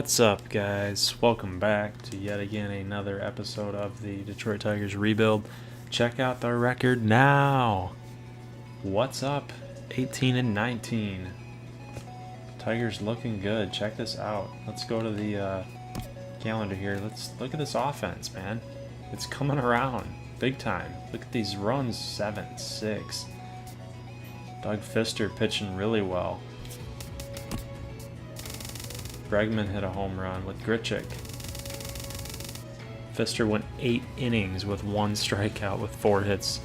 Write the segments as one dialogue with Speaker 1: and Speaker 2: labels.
Speaker 1: What's up, guys? Welcome back to yet again another episode of the Detroit Tigers rebuild. Check out the record now. What's up? 18-19. Tigers looking good. Check this out. Let's go to the calendar here. Let's look at this offense, man. It's coming around big time. Look at these runs. 7-6. Doug Fister pitching really well. Bregman hit a home run with Grichuk. Fister went 8 innings with 1 strikeout with 4 hits.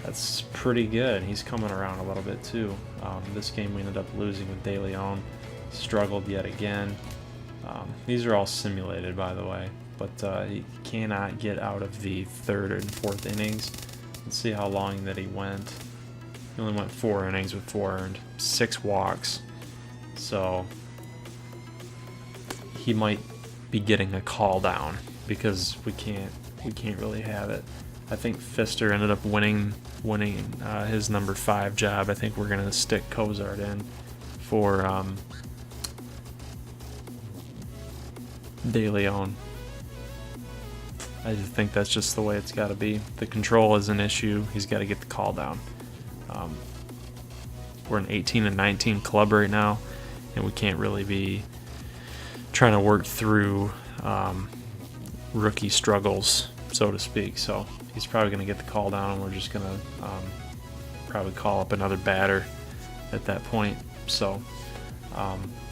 Speaker 1: That's pretty good. He's coming around a little bit too. This game we ended up losing with De Leon. Struggled yet again. These are all simulated, by the way, but he cannot get out of the 3rd and 4th innings. Let's see how long that he went. He only went 4 innings with 4 earned, 6 walks. So he might be getting a call down because we can't really have it. I think Fister ended up winning his number 5 job. I think we're gonna stick Cozart in for De Leon. I think that's just the way it's got to be. The control is an issue. He's got to get the call down. We're an 18-19 club right now, and we can't really be trying to work through rookie struggles, so to speak. So he's probably going to get the call down, and we're just going to probably call up another batter at that point. So,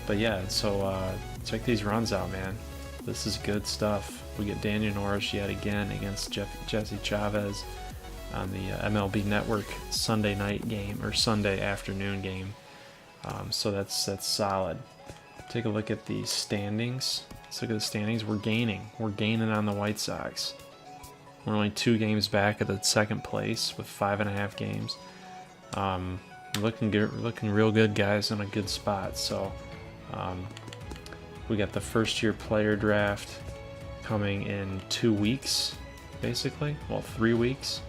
Speaker 1: but yeah, so check these runs out, man. This is good stuff. We get Daniel Norris yet again against Jesse Chavez on the MLB Network Sunday night game or Sunday afternoon game. So that's solid. Take a look at the standings. Let's look at the standings. We're gaining. We're gaining on the White Sox. We're only 2 games back at the 2nd place with 5.5 games. Looking good, looking real good, guys. In a good spot. So we got the first-year player draft coming in 2 weeks, basically. Well, 3 weeks.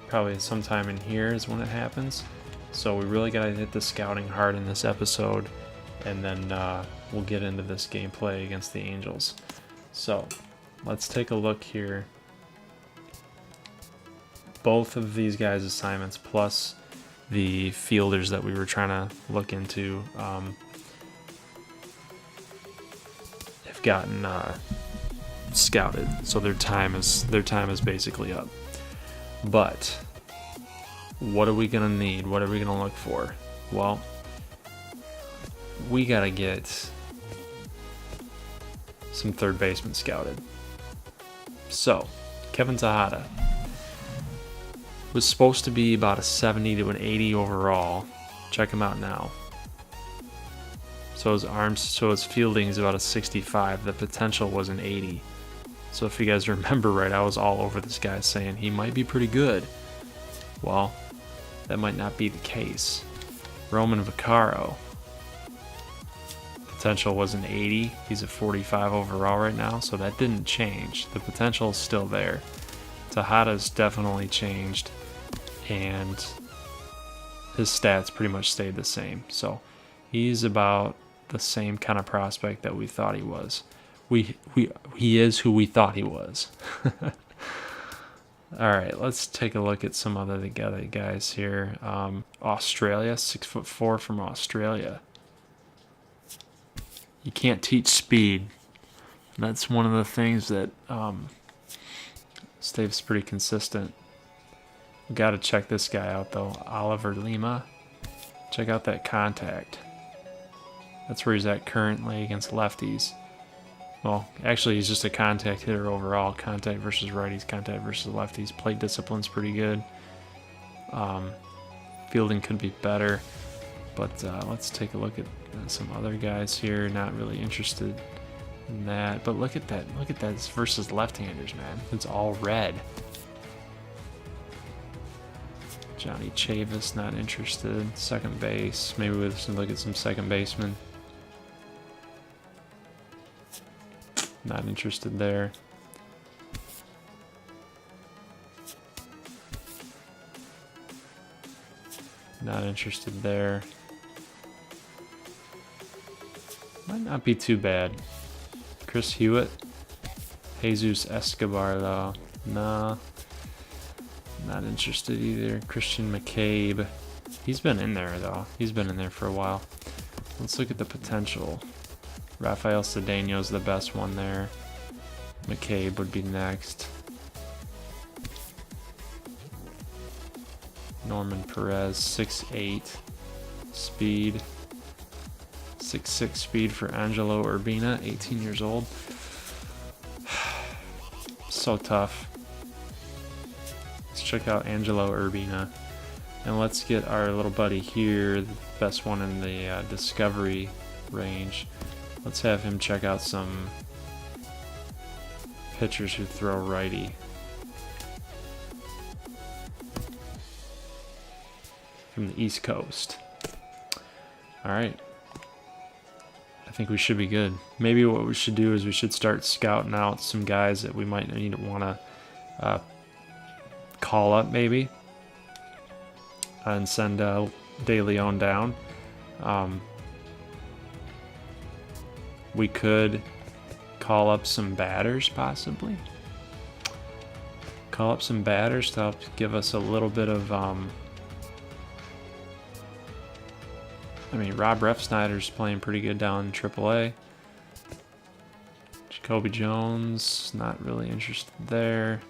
Speaker 1: Probably sometime in here is when it happens. So we really got to hit the scouting hard in this episode. And then we'll get into this gameplay against the Angels. So let's take a look here. Both of these guys' assignments plus the fielders that we were trying to look into have gotten scouted. So their time is basically up. But what are we gonna need? What are we gonna look for? Well, we gotta get some third basemen scouted. So, Kevin Tejada was supposed to be about a 70 to an 80 overall. Check him out now. So his fielding is about a 65. The potential was an 80. So if you guys remember right, I was all over this guy saying he might be pretty good. Well, that might not be the case. Roman Vaccaro. Potential was an 80. He's a 45 overall right now, so that didn't change. The potential is still there. Tejada's definitely changed, and his stats pretty much stayed the same. So he's about the same kind of prospect that we thought he was. He is who we thought he was. All right, let's take a look at some other guys here. Australia, 6'4" from Australia. You can't teach speed. That's one of the things that stays pretty consistent. Got to check this guy out though, Oliver Lima. Check out that contact. That's where he's at currently against lefties. Well, actually, he's just a contact hitter overall. Contact versus righties, contact versus lefties. Plate discipline's pretty good. Fielding could be better. But let's take a look at some other guys here. Not really interested in that. But look at that. Look at that versus left-handers, man. It's all red. Johnny Chavis, not interested. Second base. Maybe we'll look at some second basemen. Not interested there. Not interested there. Might not be too bad. Chris Hewitt. Jesus Escobar, though. Nah. Not interested either. Christian McCabe. He's been in there, though. He's been in there for a while. Let's look at the potential. Rafael Cedeno's the best one there. McCabe would be next. Norman Perez, 6'8". Speed. 6'6" speed for Angelo Urbina, 18 years old. So tough. Let's check out Angelo Urbina. And let's get our little buddy here, the best one in the Discovery range. Let's have him check out some pitchers who throw righty. From the East Coast. Alright. I think we should be good. Maybe what we should do is we should start scouting out some guys that we might need to want to call up maybe. And send De Leon down. We could call up some batters, possibly. Call up some batters to help give us a little bit of... I mean, Rob Refsnyder's playing pretty good down in AAA. Jacoby Jones, not really interested there.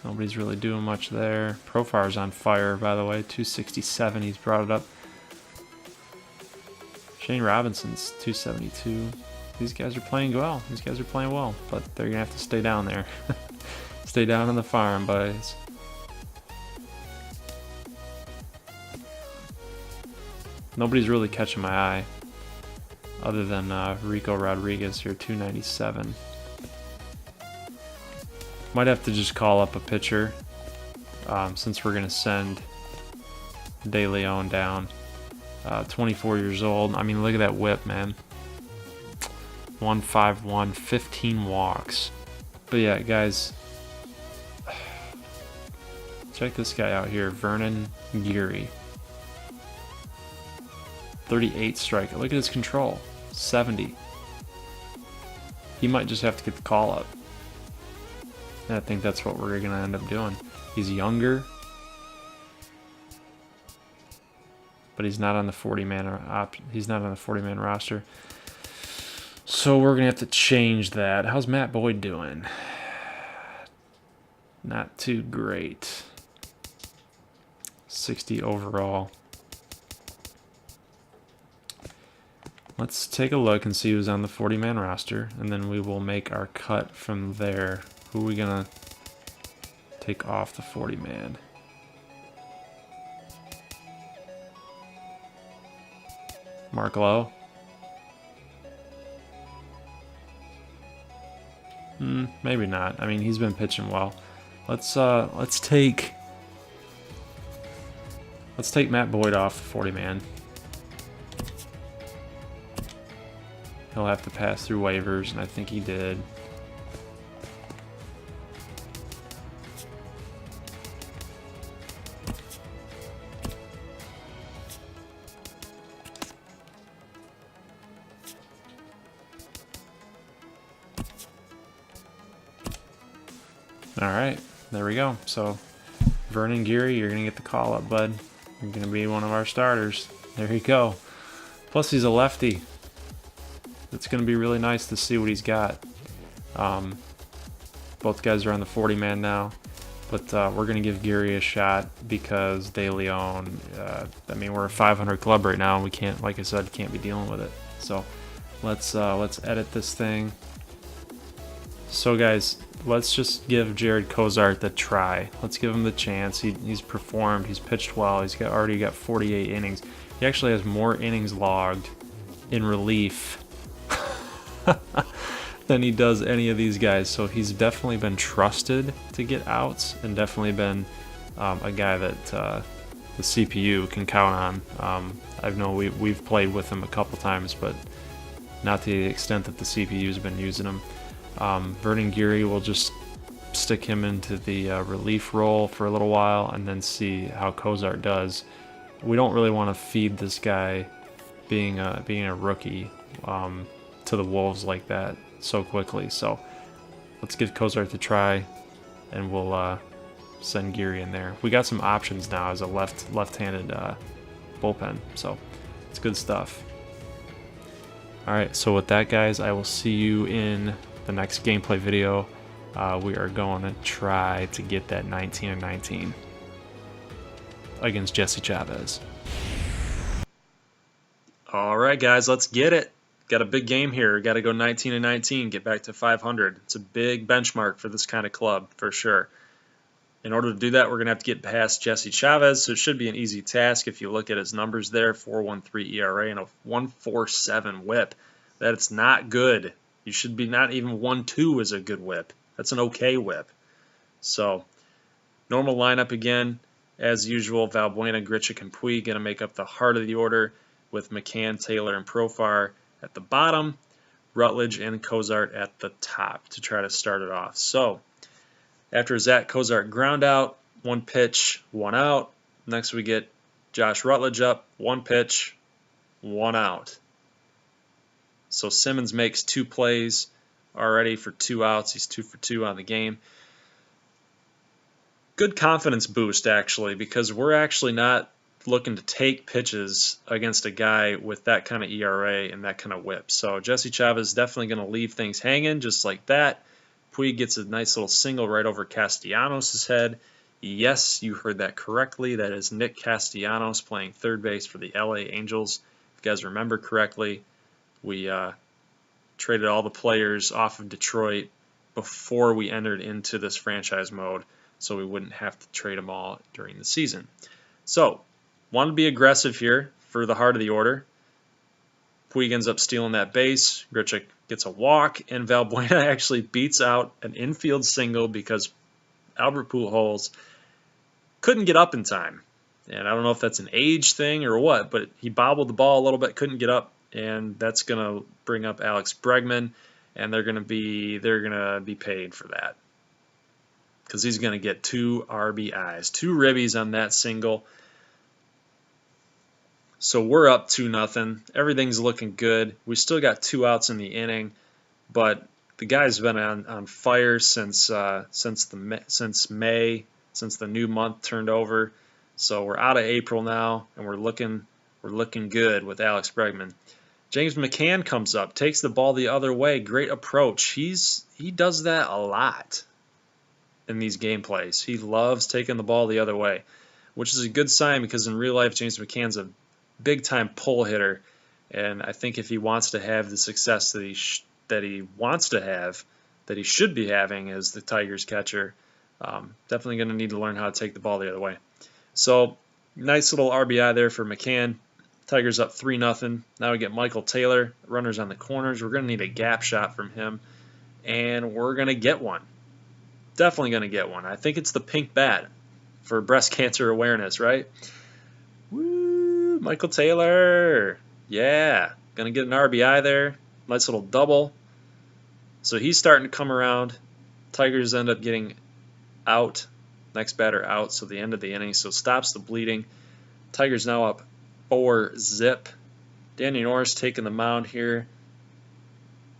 Speaker 1: Nobody's really doing much there. Profar's on fire, by the way. 267, he's brought it up. Shane Robinson's 272. These guys are playing well. These guys are playing well, but they're going to have to stay down there. Stay down on the farm, boys. Nobody's really catching my eye other than Rico Rodriguez here, 297. Might have to just call up a pitcher since we're going to send De Leon down. 24 years old. I mean, look at that whip, man. 151, 15 walks. But yeah, guys, check this guy out here, Vernon Geary. 38 strike. Look at his control, 70. He might just have to get the call up. And I think that's what we're going to end up doing. He's younger, but he's not on the 40-man he's not on the 40-man roster. So we're going to have to change that. How's Matt Boyd doing? Not too great. 60 overall. Let's take a look and see who's on the 40-man roster, and then we will make our cut from there. Who are we going to take off the 40-man? Mark Lowe. Maybe not. I mean, he's been pitching well. Let's take Matt Boyd off the 40-man. He'll have to pass through waivers, and I think he did. All right, there we go. So, Vernon Geary, you're going to get the call up, bud. You're going to be one of our starters. There you go. Plus, he's a lefty. It's going to be really nice to see what he's got. Both guys are on the 40-man now, but we're going to give Geary a shot because De Leon, I mean, we're a 500 club right now, and we can't, like I said, can't be dealing with it. So, let's edit this thing. So, guys, let's just give Jared Cozart the try. Let's give him the chance. He's performed. He's pitched well. He's already got 48 innings. He actually has more innings logged in relief than he does any of these guys. So he's definitely been trusted to get outs and definitely been a guy that the CPU can count on. I know we've played with him a couple times, but not to the extent that the CPU's been using him. Vernon Geary, will just stick him into the relief role for a little while and then see how Cozart does. We don't really want to feed this guy being a rookie to the Wolves like that so quickly. So let's give Cozart the try, and we'll send Geary in there. We got some options now as a left-handed bullpen, so it's good stuff. All right, so with that, guys, I will see you in the next gameplay video. We are going to try to get that 19-19 against Jesse Chavez. All right, guys, let's get it. Got a big game here. Got to go 19-19, get back to 500. It's a big benchmark for this kind of club, for sure. In order to do that, we're going to have to get past Jesse Chavez, so it should be an easy task if you look at his numbers there, 4.13 ERA and a 1.47 whip. That's not good. You should be not even 1.2 is a good whip. That's an okay whip. So, normal lineup again. As usual, Valbuena, Grichuk, and Puig going to make up the heart of the order with McCann, Taylor, and Profar at the bottom, Rutledge and Cozart at the top to try to start it off. So, after Zach Cozart ground out, 1 pitch, 1 out. Next we get Josh Rutledge up, 1 pitch, 1 out. So Simmons makes 2 plays already for 2 outs. He's 2 for 2 on the game. Good confidence boost, actually, because we're actually not looking to take pitches against a guy with that kind of ERA and that kind of whip. So Jesse Chavez is definitely going to leave things hanging just like that. Puig gets a nice little single right over Castellanos' head. Yes, you heard that correctly. That is Nick Castellanos playing third base for the LA Angels. If you guys remember correctly, we traded all the players off of Detroit before we entered into this franchise mode, so we wouldn't have to trade them all during the season. So, want to be aggressive here for the heart of the order. Puig ends up stealing that base. Grichuk gets a walk, and Valbuena actually beats out an infield single because Albert Pujols couldn't get up in time. And I don't know if that's an age thing or what, but he bobbled the ball a little bit, couldn't get up, and that's going to bring up Alex Bregman, and they're going to be paid for that because he's going to get 2 RBIs, 2 ribbies on that single. So we're up 2-0. Everything's looking good. We still got 2 outs in the inning, but the guy's been on fire since May, since the new month turned over. So we're out of April now, and we're looking good with Alex Bregman. James McCann comes up, takes the ball the other way. Great approach. He does that a lot in these game plays. He loves taking the ball the other way, which is a good sign because in real life, James McCann's a big-time pull hitter, and I think if he wants to have the success that he should be having as the Tigers catcher, definitely going to need to learn how to take the ball the other way. So, nice little RBI there for McCann. Tigers up 3-0. Now we get Michael Taylor, runners on the corners. We're going to need a gap shot from him, and we're going to get one. Definitely going to get one. I think it's the pink bat for breast cancer awareness, right? Woo, Michael Taylor. Yeah, going to get an RBI there. Nice little double. So he's starting to come around. Tigers end up getting out. Next batter out, so the end of the inning. So stops the bleeding. Tigers now up 4-0. Danny Norris taking the mound here.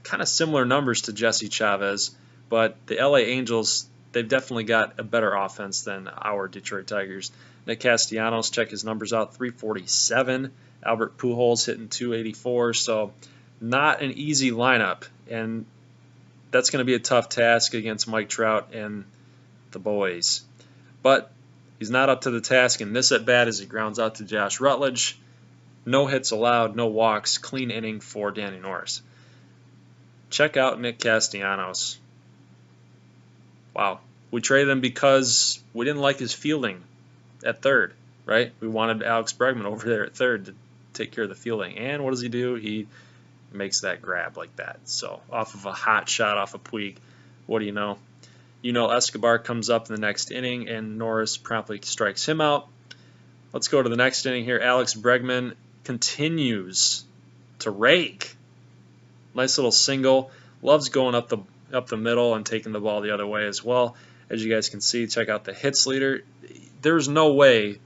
Speaker 1: Kind of similar numbers to Jesse Chavez, but the LA Angels, they've definitely got a better offense than our Detroit Tigers. Nick Castellanos, check his numbers out, 347. Albert Pujols hitting 284, so not an easy lineup, and that's going to be a tough task against Mike Trout and the boys. But he's not up to the task in this at-bat as he grounds out to Josh Rutledge. No hits allowed, no walks, clean inning for Danny Norris. Check out Nick Castellanos. Wow. We traded him because we didn't like his fielding at third, right? We wanted Alex Bregman over there at third to take care of the fielding. And what does he do? He makes that grab like that. So off of a hot shot off of Puig, what do you know? You know Escobar comes up in the next inning, and Norris promptly strikes him out. Let's go to the next inning here. Alex Bregman continues to rake. Nice little single. Loves going up the middle and taking the ball the other way as well. As you guys can see, check out the hits leader. There's no way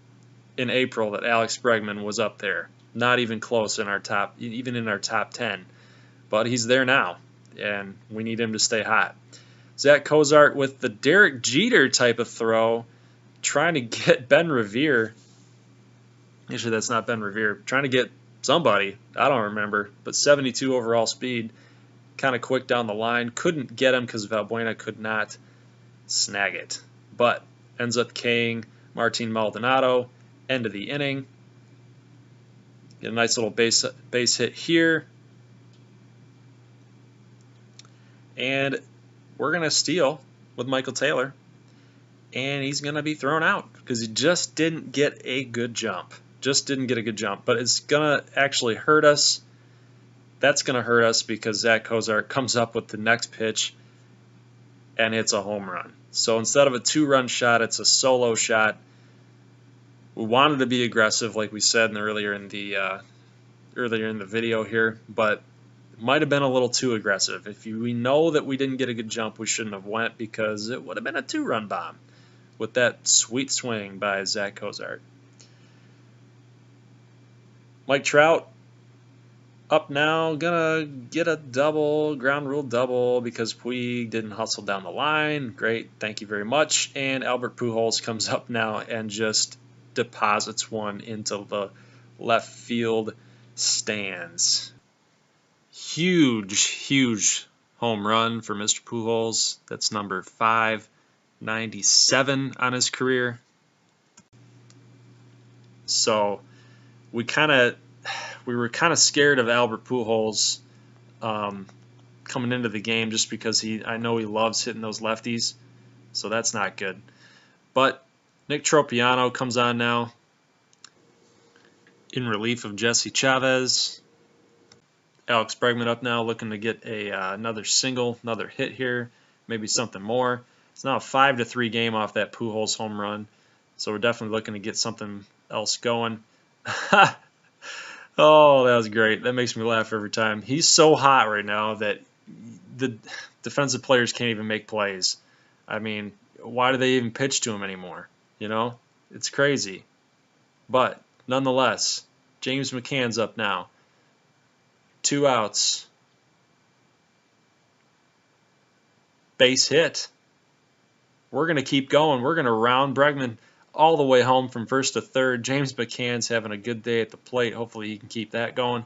Speaker 1: in April that Alex Bregman was up there. Not even close in our top, even in our top 10. But he's there now, and we need him to stay hot. Zach Cozart with the Derek Jeter type of throw, trying to get Ben Revere. Actually, that's not Ben Revere. Trying to get somebody. I don't remember. But 72 overall speed. Kind of quick down the line. Couldn't get him because Valbuena could not snag it. But ends up K'ing Martin Maldonado. End of the inning. Get a nice little base hit here. And we're going to steal with Michael Taylor. And he's going to be thrown out because he just didn't get a good jump. Just didn't get a good jump. But it's going to actually hurt us. That's going to hurt us because Zach Cozart comes up with the next pitch and hits a home run. So instead of a 2-run shot, it's a solo shot. We wanted to be aggressive, like we said earlier in the video here, but it might have been a little too aggressive. If we know that we didn't get a good jump, we shouldn't have went because it would have been a 2-run bomb with that sweet swing by Zach Cozart. Mike Trout up now, gonna get a double, ground rule double because Puig didn't hustle down the line. Great, thank you very much. And Albert Pujols comes up now and just deposits one into the left field stands. Huge home run for Mr. Pujols. That's number 597 on his career. So we were kind of scared of Albert Pujols coming into the game just because I know he loves hitting those lefties, so that's not good. But Nick Tropiano comes on now in relief of Jesse Chavez. Alex Bregman up now looking to get another single, another hit here, maybe something more. It's now a 5-3 game off that Pujols home run, so we're definitely looking to get something else going. Oh, that was great. That makes me laugh every time. He's so hot right now that the defensive players can't even make plays. I mean, why do they even pitch to him anymore? You know, it's crazy. But nonetheless, James McCann's up now. 2 outs. Base hit. We're going to keep going. We're going to round Bregman all the way home from first to third. James McCann's having a good day at the plate. Hopefully he can keep that going.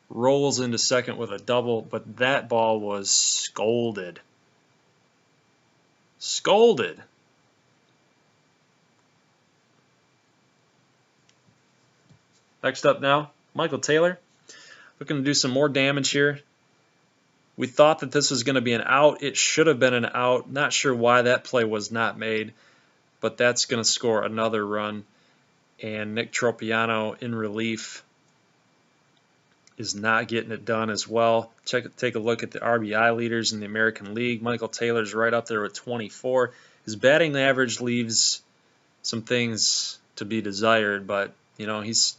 Speaker 1: Rolls into second with a double, but that ball was scolded. Scolded. Next up now, Michael Taylor. Looking to do some more damage here. We thought that this was going to be an out. It should have been an out. Not sure why that play was not made, but that's going to score another run. And Nick Tropiano in relief is not getting it done as well. Take a look at the RBI leaders in the American League. Michael Taylor's right up there with 24. His batting average leaves some things to be desired, but you know he's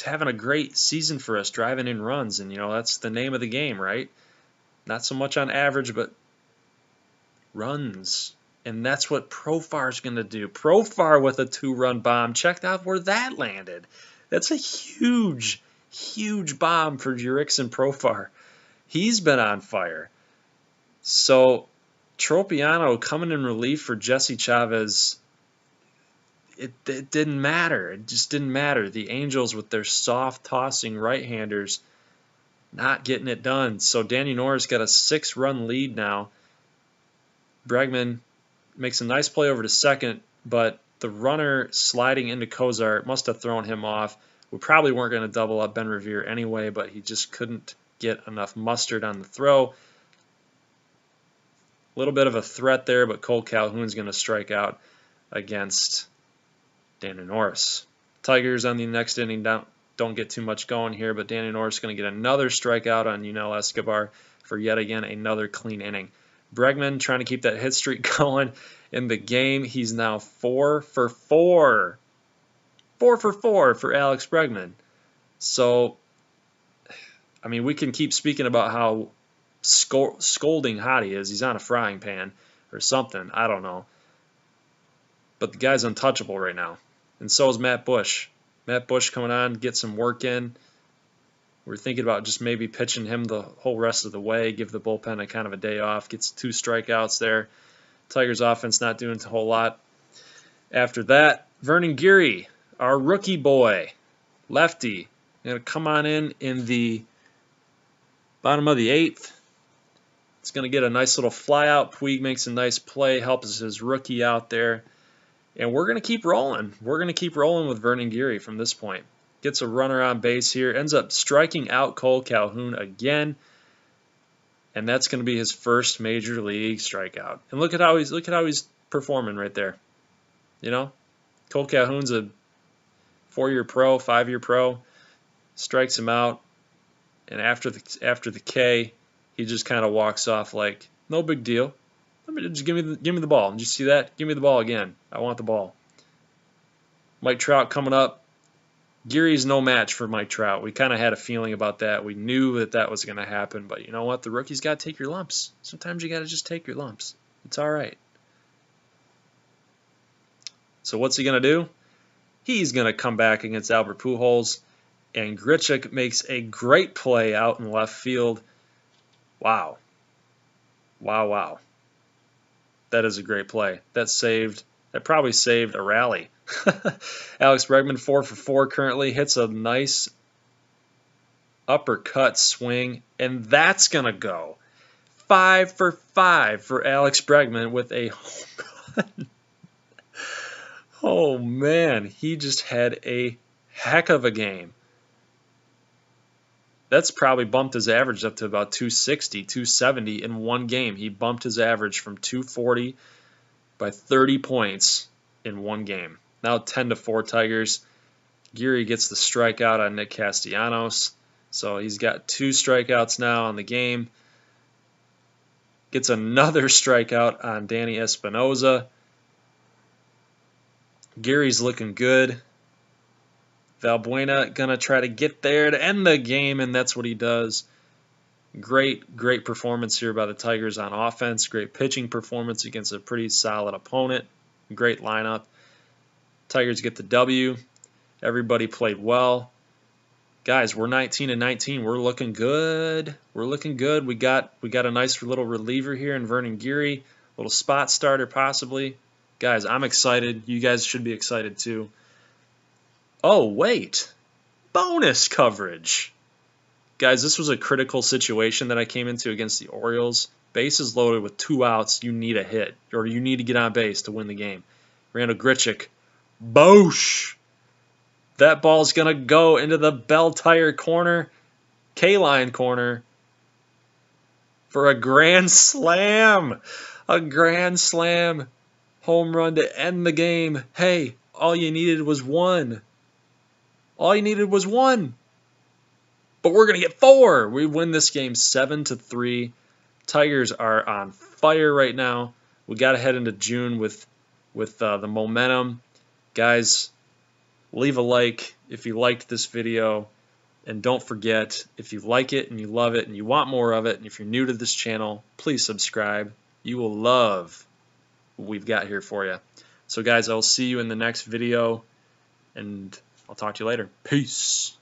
Speaker 1: having a great season for us, driving in runs, and you know that's the name of the game, right? Not so much on average, but runs. And that's what Profar's going to do. Profar with a 2-run bomb. Check out where that landed. That's a huge bomb for Jurickson Profar. He's been on fire. So Tropiano coming in relief for Jesse Chavez, it didn't matter. It just didn't matter. The Angels with their soft tossing right-handers not getting it done. So Danny Norris got a 6-run lead now. Bregman makes a nice play over to second, but the runner sliding into Cozart must have thrown him off. We probably weren't going to double up Ben Revere anyway, but he just couldn't get enough mustard on the throw. A little bit of a threat there, but Cole Calhoun's going to strike out against Danny Norris. Tigers on the next inning don't get too much going here, but Danny Norris is going to get another strikeout on Yunel Escobar for yet again another clean inning. Bregman trying to keep that hit streak going in the game. He's now 4 for 4. 4 for 4 for Alex Bregman. So, I mean, we can keep speaking about how scolding hot he is. He's on a frying pan or something. I don't know. But the guy's untouchable right now. And so is Matt Bush. Matt Bush coming on, get some work in. We're thinking about just maybe pitching him the whole rest of the way, give the bullpen a kind of a day off, gets 2 strikeouts there. Tigers offense not doing a whole lot. After that, Vernon Geary, our rookie boy, lefty, going to come on in the bottom of the 8th. It's going to get a nice little fly out. Puig makes a nice play, helps his rookie out there. And we're going to keep rolling. We're going to keep rolling with Vernon Geary from this point. Gets a runner on base here. Ends up striking out Cole Calhoun again. And that's going to be his first major league strikeout. And look at how he's performing right there. You know, Cole Calhoun's a 4-year pro, 5-year pro. Strikes him out. And after the K, he just kind of walks off like, no big deal. Just give me the ball. Did you see that? Give me the ball again. I want the ball. Mike Trout coming up. Geary's no match for Mike Trout. We kind of had a feeling about that. We knew that was going to happen. But you know what? The rookie's got to take your lumps. Sometimes you got to just take your lumps. It's all right. So what's he going to do? He's going to come back against Albert Pujols. And Grichuk makes a great play out in left field. Wow. Wow, wow. That is a great play. That probably saved a rally. Alex Bregman 4 for 4 currently, hits a nice uppercut swing, and that's going to go 5 for 5 for Alex Bregman with a home run. Oh man, he just had a heck of a game. That's probably bumped his average up to about 260, 270 in one game. He bumped his average from 240 by 30 points in one game. Now 10-4 Tigers. Geary gets the strikeout on Nick Castellanos. So he's got 2 strikeouts now on the game. Gets another strikeout on Danny Espinosa. Geary's looking good. Valbuena going to try to get there to end the game, and that's what he does. Great performance here by the Tigers on offense. Great pitching performance against a pretty solid opponent. Great lineup. Tigers get the W. Everybody played well. Guys, we're 19-19. We're looking good. We're looking good. We got a nice little reliever here in Vernon Geary. Little spot starter possibly. Guys, I'm excited. You guys should be excited too. Oh, wait. Bonus coverage. Guys, this was a critical situation that I came into against the Orioles. Bases loaded with 2 outs. You need a hit, or you need to get on base to win the game. Randall Grichuk. Boosh! That ball's going to go into the Bell Tire corner, K-line corner, for a grand slam. A grand slam. Home run to end the game. Hey, all you needed was 1. All you needed was 1. But we're going to get 4. We win this game 7-3. Tigers are on fire right now. We got to head into June with the momentum. Guys, leave a like if you liked this video. And don't forget, if you like it and you love it and you want more of it, and if you're new to this channel, please subscribe. You will love what we've got here for you. So guys, I'll see you in the next video, and I'll talk to you later. Peace.